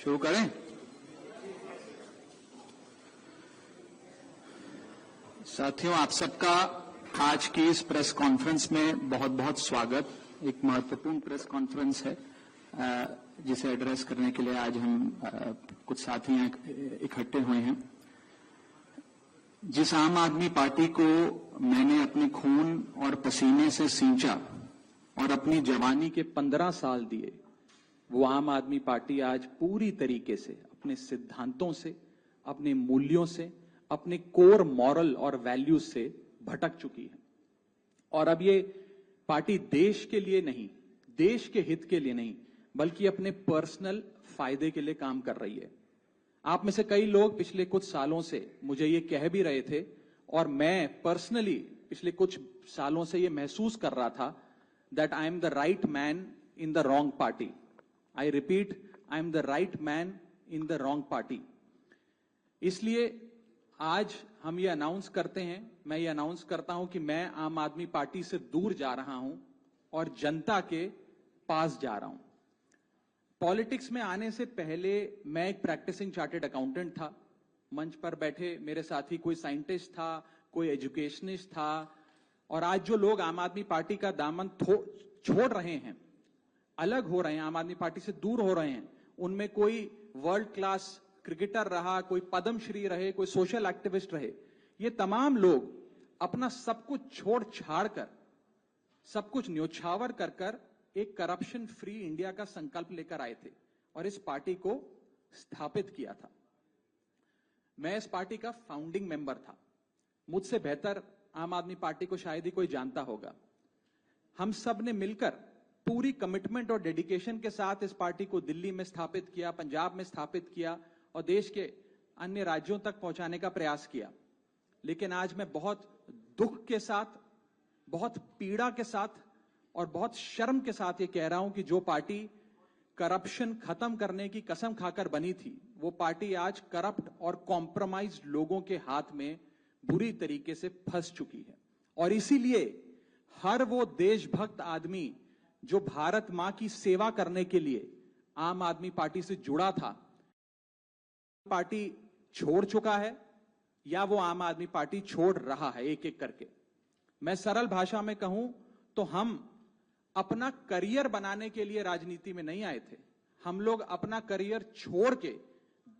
शुरू करें। साथियों, आप सबका आज की इस प्रेस कॉन्फ्रेंस में बहुत बहुत स्वागत। एक महत्वपूर्ण प्रेस कॉन्फ्रेंस है जिसे एड्रेस करने के लिए आज हम कुछ साथी इकट्ठे हुए हैं। जिस आम आदमी पार्टी को मैंने अपने खून और पसीने से सींचा और अपनी जवानी के 15 साल दिए, वो आम आदमी पार्टी आज पूरी तरीके से अपने सिद्धांतों से, अपने मूल्यों से, अपने कोर मॉरल और वैल्यूज से भटक चुकी है। और अब ये पार्टी देश के लिए नहीं, देश के हित के लिए नहीं, बल्कि अपने पर्सनल फायदे के लिए काम कर रही है। आप में से कई लोग पिछले कुछ सालों से मुझे ये कह भी रहे थे और मैं पर्सनली पिछले कुछ सालों से ये महसूस कर रहा था that I am the right man in the wrong party. I repeat, I am the right man in the wrong party. इसलिए आज हम ये अनाउंस करते हैं, मैं ये अनाउंस करता हूं कि मैं आम आदमी पार्टी से दूर जा रहा हूं और जनता के पास जा रहा हूं। पॉलिटिक्स में आने से पहले मैं एक प्रैक्टिसिंग चार्टर्ड अकाउंटेंट था। मंच पर बैठे मेरे साथी कोई साइंटिस्ट था, कोई एजुकेशनिस्ट था, और आज जो लोग आम आदमी पार्टी का दामन छोड़ रहे हैं, अलग हो रहे हैं, आम आदमी पार्टी से दूर हो रहे हैं, उनमें कोई वर्ल्ड क्लास क्रिकेटर रहा, कोई पद्मश्री रहे, कोई सोशल एक्टिविस्ट रहे। ये तमाम लोग अपना सब कुछ छोड़ छाड़ कर, सब कुछ न्योछावर कर कर एक करप्शन फ्री इंडिया का संकल्प लेकर आए थे और इस पार्टी को स्थापित किया था। मैं इस पार्टी का फाउंडिंग मेंबर था। मुझसे बेहतर आम आदमी पार्टी को शायद ही कोई जानता होगा। हम सब ने मिलकर पूरी कमिटमेंट और डेडिकेशन के साथ इस पार्टी को दिल्ली में स्थापित किया, पंजाब में स्थापित किया और देश के अन्य राज्यों तक पहुंचाने का प्रयास किया। लेकिन आज मैं बहुत दुख के साथ, बहुत पीड़ा के साथ और बहुत शर्म के साथ ये कह रहा हूं कि जो पार्टी करप्शन खत्म करने की कसम खाकर बनी थी, वो पार्टी आज करप्ट और कॉम्प्रोमाइज्ड लोगों के हाथ में बुरी तरीके से फंस चुकी है। और इसीलिए हर वो देशभक्त आदमी जो भारत मां की सेवा करने के लिए आम आदमी पार्टी से जुड़ा था, पार्टी छोड़ चुका है या वो आम आदमी पार्टी छोड़ रहा है एक एक करके। मैं सरल भाषा में कहूं तो हम अपना करियर बनाने के लिए राजनीति में नहीं आए थे। हम लोग अपना करियर छोड़ के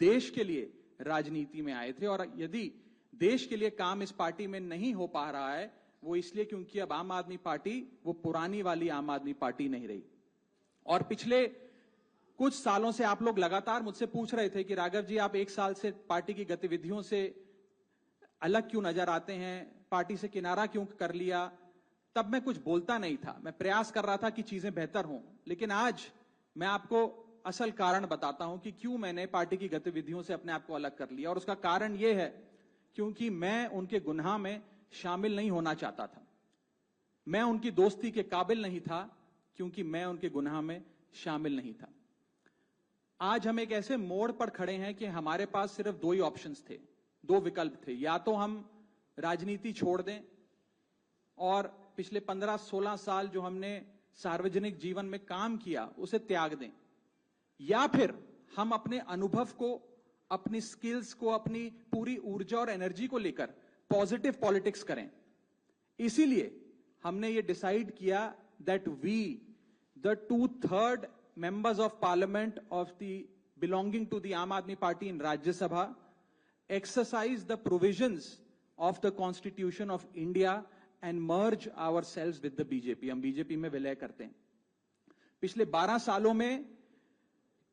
देश के लिए राजनीति में आए थे। और यदि देश के लिए काम इस पार्टी में नहीं हो पा रहा है, वो इसलिए क्योंकि अब आम आदमी पार्टी वो पुरानी वाली आम आदमी पार्टी नहीं रही। और पिछले कुछ सालों से आप लोग लगातार मुझसे पूछ रहे थे कि राघव जी, आप एक साल से पार्टी की गतिविधियों से अलग क्यों नजर आते हैं, पार्टी से किनारा क्यों कर लिया। तब मैं कुछ बोलता नहीं था, मैं प्रयास कर रहा था कि चीजें बेहतर हों। लेकिन आज मैं आपको असल कारण बताता हूं कि क्यों मैंने पार्टी की गतिविधियों से अपने आप को अलग कर लिया। और उसका कारण यह है क्योंकि मैं उनके गुनाह में शामिल नहीं होना चाहता था। मैं उनकी दोस्ती के काबिल नहीं था क्योंकि मैं उनके गुनाह में शामिल नहीं था। आज हम एक ऐसे मोड़ पर खड़े हैं कि हमारे पास सिर्फ दो ही ऑप्शंस थे, दो विकल्प थे। या तो हम राजनीति छोड़ दें और पिछले 15-16 साल जो हमने सार्वजनिक जीवन में काम किया उसे त्याग दें, या फिर हम अपने अनुभव को, अपनी स्किल्स को, अपनी पूरी ऊर्जा और एनर्जी को लेकर पॉजिटिव पॉलिटिक्स करें। इसीलिए हमने ये डिसाइड किया that we the 2/3 members of parliament of the belonging to the Aam Aadmi Party in Rajya Sabha exercise the provisions of the Constitution of India and merge ourselves with the BJP। हम BJP में विलय करते हैं। पिछले 12 सालों में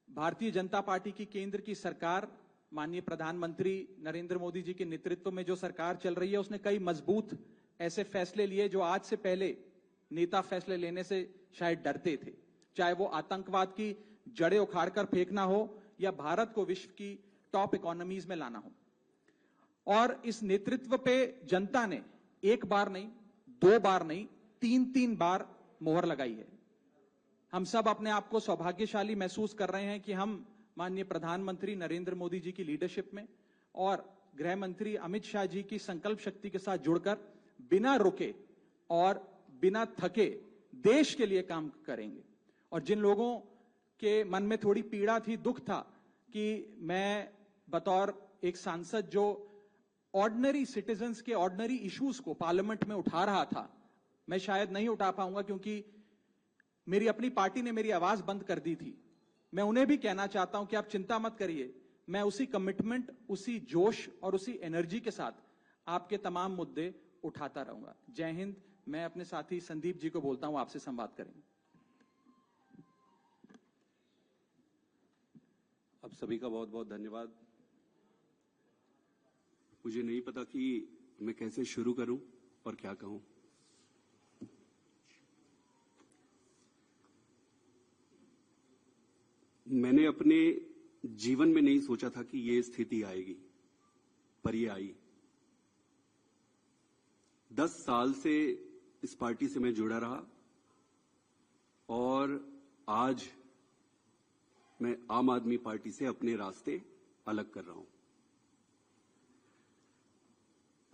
Bharatiya Janata party की केंद्र की सरकार, माननीय प्रधानमंत्री नरेंद्र मोदी जी के नेतृत्व में जो सरकार चल रही है, उसने कई मजबूत ऐसे फैसले लिए जो आज से पहले नेता फैसले लेने से शायद डरते थे। चाहे वो आतंकवाद की जड़ें उखाड़कर फेंकना हो या भारत को विश्व की टॉप इकोनॉमीज में लाना हो। और इस नेतृत्व पे जनता ने एक बार नहीं, दो बार नहीं, 3-3 बार मोहर लगाई है। हम सब अपने आप को सौभाग्यशाली महसूस कर रहे हैं कि हम माननीय प्रधानमंत्री नरेंद्र मोदी जी की लीडरशिप में और गृह मंत्री अमित शाह जी की संकल्प शक्ति के साथ जुड़कर बिना रुके और बिना थके देश के लिए काम करेंगे। और जिन लोगों के मन में थोड़ी पीड़ा थी, दुख था, कि मैं बतौर एक सांसद जो ऑर्डिनरी सिटीजन्स के ऑर्डिनरी इश्यूज को पार्लियामेंट में उठा रहा था, मैं शायद नहीं उठा पाऊंगा क्योंकि मेरी अपनी पार्टी ने मेरी आवाज बंद कर दी थी। मैं उन्हें भी कहना चाहता हूं कि आप चिंता मत करिए, मैं उसी कमिटमेंट, उसी जोश और उसी एनर्जी के साथ आपके तमाम मुद्दे उठाता रहूंगा। जय हिंद। मैं अपने साथी संदीप जी को बोलता हूं, आपसे संवाद करेंगे। आप सभी का बहुत बहुत धन्यवाद। मुझे नहीं पता कि मैं कैसे शुरू करूं और क्या कहूं। मैंने अपने जीवन में नहीं सोचा था कि ये स्थिति आएगी, पर ये आई। 10 साल से इस पार्टी से मैं जुड़ा रहा और आज मैं आम आदमी पार्टी से अपने रास्ते अलग कर रहा हूं।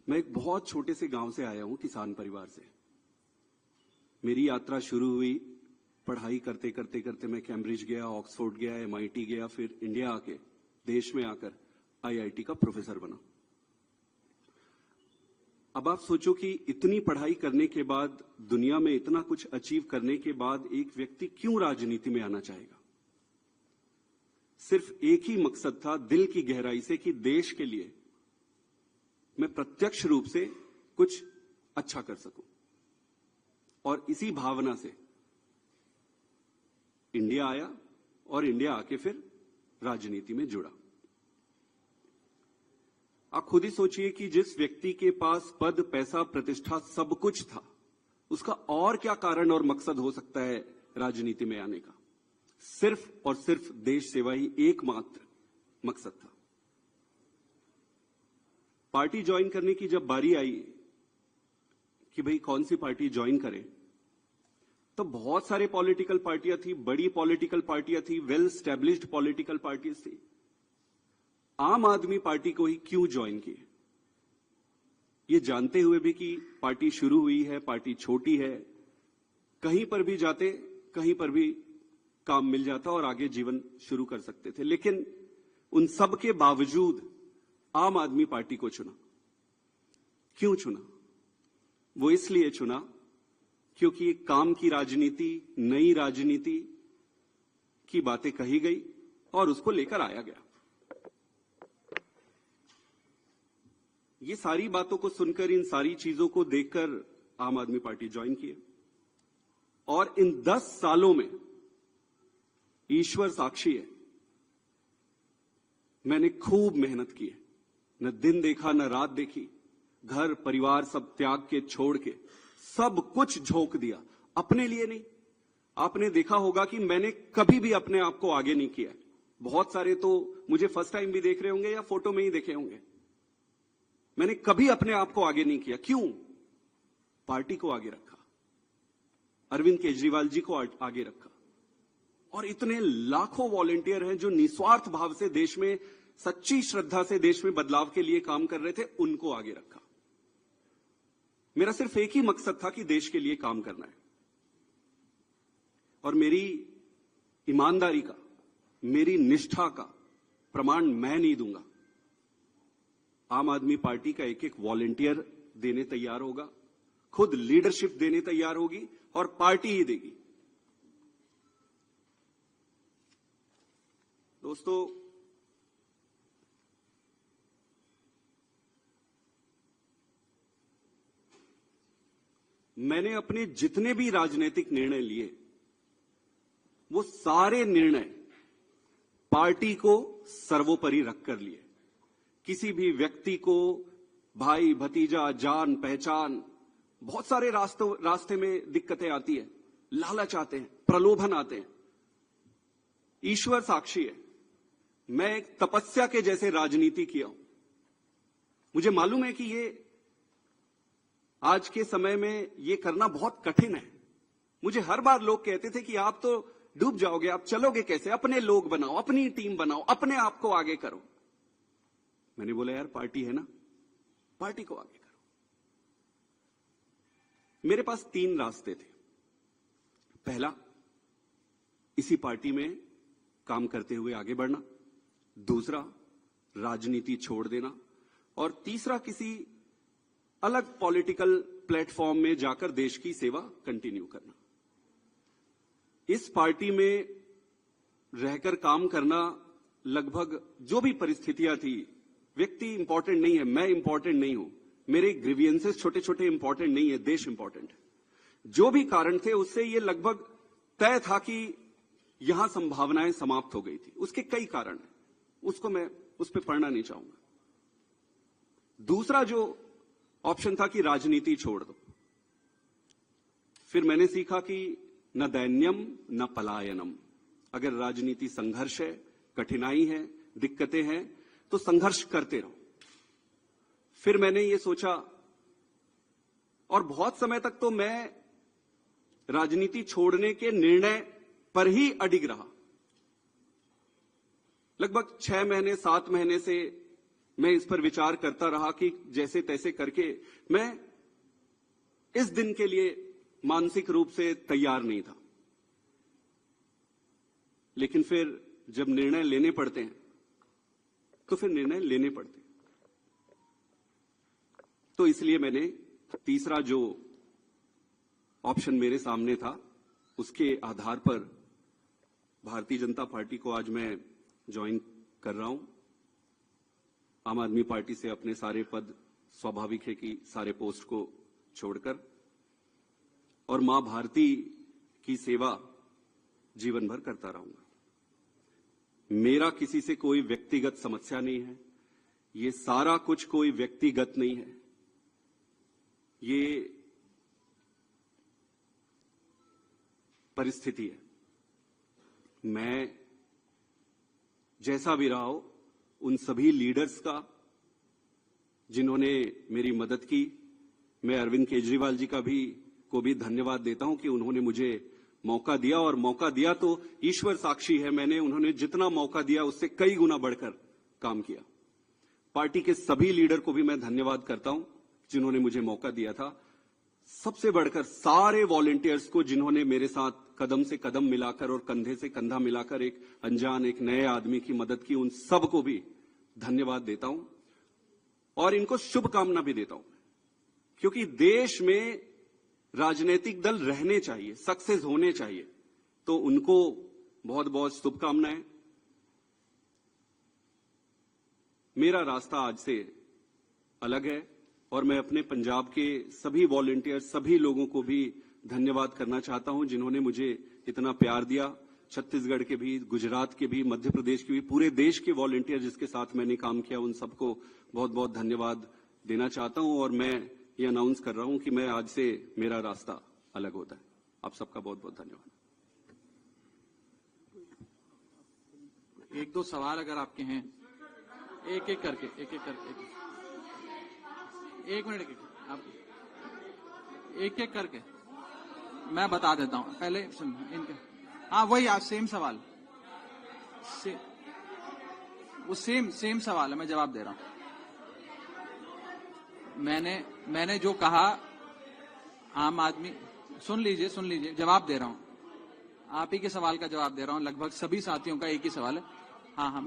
मैं एक बहुत छोटे से गांव से आया हूं, किसान परिवार से। मेरी यात्रा शुरू हुई पढ़ाई करते करते करते। मैं कैम्ब्रिज गया, ऑक्सफोर्ड गया, MIT गया, फिर इंडिया आके, देश में आकर IIT का प्रोफेसर बना। अब आप सोचो कि इतनी पढ़ाई करने के बाद, दुनिया में इतना कुछ अचीव करने के बाद एक व्यक्ति क्यों राजनीति में आना चाहेगा? सिर्फ एक ही मकसद था दिल की गहराई से कि देश के लिए मैं प्रत्यक्ष रूप से कुछ अच्छा कर सकूं। और इसी भावना से इंडिया आया और इंडिया आके फिर राजनीति में जुड़ा। आप खुद ही सोचिए कि जिस व्यक्ति के पास पद, पैसा, प्रतिष्ठा सब कुछ था, उसका और क्या कारण और मकसद हो सकता है राजनीति में आने का? सिर्फ और सिर्फ देश सेवा ही एकमात्र मकसद था। पार्टी ज्वाइन करने की जब बारी आई कि भाई कौन सी पार्टी ज्वाइन करें, तो बहुत सारे पॉलिटिकल पार्टियां थी, बड़ी पॉलिटिकल पार्टियां थी, वेल स्टैब्लिश्ड पॉलिटिकल पार्टीज थी। आम आदमी पार्टी को ही क्यों ज्वाइन किए? ये जानते हुए भी कि पार्टी शुरू हुई है, पार्टी छोटी है, कहीं पर भी जाते, कहीं पर भी काम मिल जाता और आगे जीवन शुरू कर सकते थे। लेकिन उन सब के बावजूद आम आदमी पार्टी को चुना। क्यों चुना? वो इसलिए चुना क्योंकि एक काम की राजनीति, नई राजनीति की बातें कही गई और उसको लेकर आया गया। ये सारी बातों को सुनकर, इन सारी चीजों को देखकर आम आदमी पार्टी ज्वाइन किए। और इन 10 सालों में ईश्वर साक्षी है, मैंने खूब मेहनत की है। न दिन देखा, न रात देखी, घर परिवार सब त्याग के, छोड़ के, सब कुछ झोंक दिया। अपने लिए नहीं। आपने देखा होगा कि मैंने कभी भी अपने आप को आगे नहीं किया। बहुत सारे तो मुझे फर्स्ट टाइम भी देख रहे होंगे या फोटो में ही देखे होंगे। मैंने कभी अपने आप को आगे नहीं किया। क्यों? पार्टी को आगे रखा, अरविंद केजरीवाल जी को आगे रखा। और इतने लाखों वॉलंटियर हैं जो निस्वार्थ भाव से देश में, सच्ची श्रद्धा से देश में बदलाव के लिए काम कर रहे थे, उनको आगे रखा। मेरा सिर्फ एक ही मकसद था कि देश के लिए काम करना है। और मेरी ईमानदारी का, मेरी निष्ठा का प्रमाण मैं नहीं दूंगा। आम आदमी पार्टी का एक एक वॉलंटियर देने तैयार होगा, खुद लीडरशिप देने तैयार होगी और पार्टी ही देगी। दोस्तों, मैंने अपने जितने भी राजनीतिक निर्णय लिए, वो सारे निर्णय पार्टी को सर्वोपरि रखकर लिए। किसी भी व्यक्ति को भाई, भतीजा, जान पहचान, बहुत सारे रास्ते में दिक्कतें आती है, लालच आते हैं, प्रलोभन आते हैं। ईश्वर साक्षी है, मैं एक तपस्या के जैसे राजनीति किया हूं। मुझे मालूम है कि ये आज के समय में ये करना बहुत कठिन है। मुझे हर बार लोग कहते थे कि आप तो डूब जाओगे, आप चलोगे कैसे? अपने लोग बनाओ, अपनी टीम बनाओ, अपने आप को आगे करो। मैंने बोला यार, पार्टी है ना, पार्टी को आगे करो। मेरे पास 3 रास्ते थे। पहला, इसी पार्टी में काम करते हुए आगे बढ़ना। दूसरा राजनीति छोड़ देना, और तीसरा किसी अलग पॉलिटिकल प्लेटफॉर्म में जाकर देश की सेवा कंटिन्यू करना। इस पार्टी में रहकर काम करना, लगभग जो भी परिस्थितियां थी, व्यक्ति इंपॉर्टेंट नहीं है, मैं इंपॉर्टेंट नहीं हूं, मेरे ग्रीवियंसेस छोटे छोटे इंपॉर्टेंट नहीं है, देश इंपॉर्टेंट है। जो भी कारण थे उससे ये लगभग तय था कि यहां संभावनाएं समाप्त हो गई थी। उसके कई कारण हैं, उसको मैं उस पर पढ़ना नहीं चाहूंगा। दूसरा जो ऑप्शन था कि राजनीति छोड़ दो, फिर मैंने सीखा कि न दैन्यम न पलायनम। अगर राजनीति संघर्ष है, कठिनाई है, दिक्कतें हैं, तो संघर्ष करते रहो। फिर मैंने ये सोचा, और बहुत समय तक तो मैं राजनीति छोड़ने के निर्णय पर ही अडिग रहा। लगभग 6 महीने 7 महीने से मैं इस पर विचार करता रहा कि जैसे तैसे करके मैं इस दिन के लिए मानसिक रूप से तैयार नहीं था। लेकिन फिर जब निर्णय लेने पड़ते हैं तो फिर निर्णय लेने पड़ते हैं। तो इसलिए मैंने तीसरा जो ऑप्शन मेरे सामने था, उसके आधार पर भारतीय जनता पार्टी को आज मैं ज्वाइन कर रहा हूं। आम आदमी पार्टी से अपने सारे पद, स्वाभाविक है कि सारे पोस्ट को छोड़कर, और मां भारती की सेवा जीवन भर करता रहूंगा। मेरा किसी से कोई व्यक्तिगत समस्या नहीं है, ये सारा कुछ कोई व्यक्तिगत नहीं है, ये परिस्थिति है। मैं जैसा भी रहा हो, उन सभी लीडर्स का जिन्होंने मेरी मदद की, मैं अरविंद केजरीवाल जी को भी धन्यवाद देता हूं कि उन्होंने मुझे मौका दिया, और मौका दिया तो ईश्वर साक्षी है, मैंने उन्होंने जितना मौका दिया उससे कई गुना बढ़कर काम किया। पार्टी के सभी लीडर को भी मैं धन्यवाद करता हूं जिन्होंने मुझे मौका दिया था। सबसे बढ़कर सारे वॉलंटियर्स को जिन्होंने मेरे साथ कदम से कदम मिलाकर और कंधे से कंधा मिलाकर एक अनजान, एक नए आदमी की मदद की, उन सबको भी धन्यवाद देता हूं और इनको शुभकामना भी देता हूं, क्योंकि देश में राजनीतिक दल रहने चाहिए, सक्सेस होने चाहिए, तो उनको बहुत बहुत शुभकामनाएं। मेरा रास्ता आज से अलग है और मैं अपने पंजाब के सभी वॉलंटियर, सभी लोगों को भी धन्यवाद करना चाहता हूं जिन्होंने मुझे इतना प्यार दिया। छत्तीसगढ़ के भी, गुजरात के भी, मध्य प्रदेश के भी, पूरे देश के वॉलंटियर जिसके साथ मैंने काम किया, उन सबको बहुत बहुत धन्यवाद देना चाहता हूं। और मैं ये अनाउंस कर रहा हूं कि मैं आज से मेरा रास्ता अलग होता है। आप सबका बहुत बहुत धन्यवाद। एक दो सवाल अगर आपके हैं, एक एक करके एक मिनट आप एक एक करके मैं बता देता हूं। पहले इनके, हाँ वही आज सेम सवाल, वो सेम सवाल है, मैं जवाब दे रहा हूं। मैंने जो कहा, आम आदमी, सुन लीजिए, जवाब दे रहा हूं। आप ही के सवाल का जवाब दे रहा हूं, लगभग सभी साथियों का एक ही सवाल है। हाँ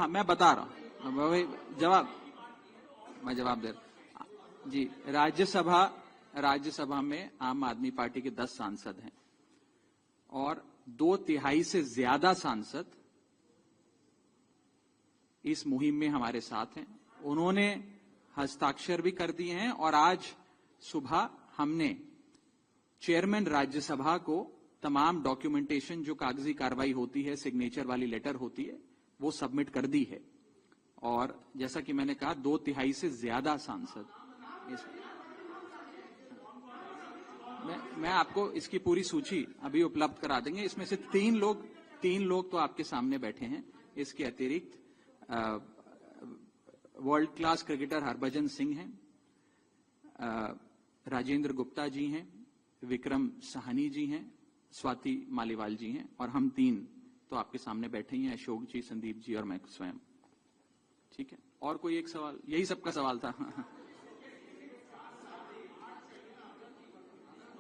मैं बता रहा हूं, वही मैं जवाब दे रहा हूं जी। राज्यसभा में आम आदमी पार्टी के 10 सांसद हैं और 2/3 से ज्यादा सांसद इस मुहिम में हमारे साथ हैं। उन्होंने हस्ताक्षर भी कर दिए हैं और आज सुबह हमने चेयरमैन राज्यसभा को तमाम डॉक्यूमेंटेशन, जो कागजी कार्रवाई होती है, सिग्नेचर वाली लेटर होती है, वो सबमिट कर दी है। और जैसा कि मैंने कहा, 2/3 से ज्यादा सांसद मैं आपको इसकी पूरी सूची अभी उपलब्ध करा देंगे। इसमें से तीन लोग तो आपके सामने बैठे हैं। इसके अतिरिक्त world class cricketer Harbhajan Singh हैं, राजेंद्र गुप्ता जी हैं, विक्रम साहनी जी हैं, स्वाति मालीवाल जी हैं, और हम 3 तो आपके सामने बैठे ही हैं, अशोक जी, संदीप जी और मैं स्वयं। ठीक है, और कोई एक सवाल? यही सबका सवाल था।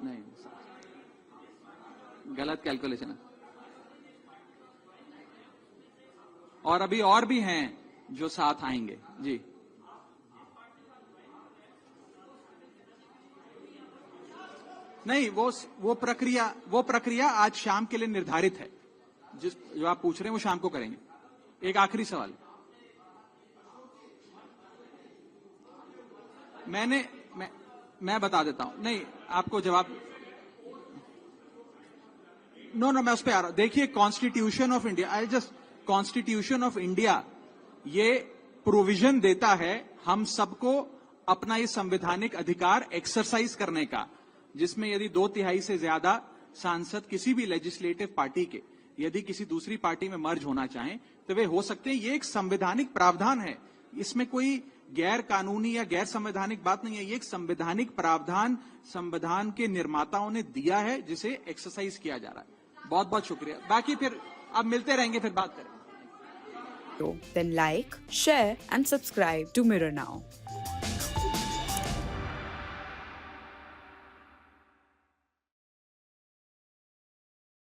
नहीं, गलत कैलकुलेशन है। और अभी और भी हैं जो साथ आएंगे। जी, नहीं, वो प्रक्रिया आज शाम के लिए निर्धारित है। जो आप पूछ रहे हैं वो शाम को करेंगे। एक आखिरी सवाल, मैं बता देता हूं। नहीं, आपको जवाब, नो, मैं उस पर आ रहा हूं। देखिए, कॉन्स्टिट्यूशन ऑफ इंडिया ये प्रोविजन देता है हम सबको अपना ये संवैधानिक अधिकार एक्सरसाइज करने का, जिसमें यदि 2/3 से ज्यादा सांसद किसी भी लेजिस्लेटिव पार्टी के यदि किसी दूसरी पार्टी में मर्ज होना चाहें तो वे हो सकते हैं। ये एक संवैधानिक प्रावधान है, इसमें कोई गैर कानूनी या गैर संवैधानिक बात नहीं है। ये एक संवैधानिक प्रावधान संविधान के निर्माताओं ने दिया है, जिसे एक्सरसाइज किया जा रहा है। बहुत बहुत शुक्रिया। बाकी फिर अब मिलते रहेंगे, फिर बात करेंगे। Then like, share and subscribe to Mirror Now.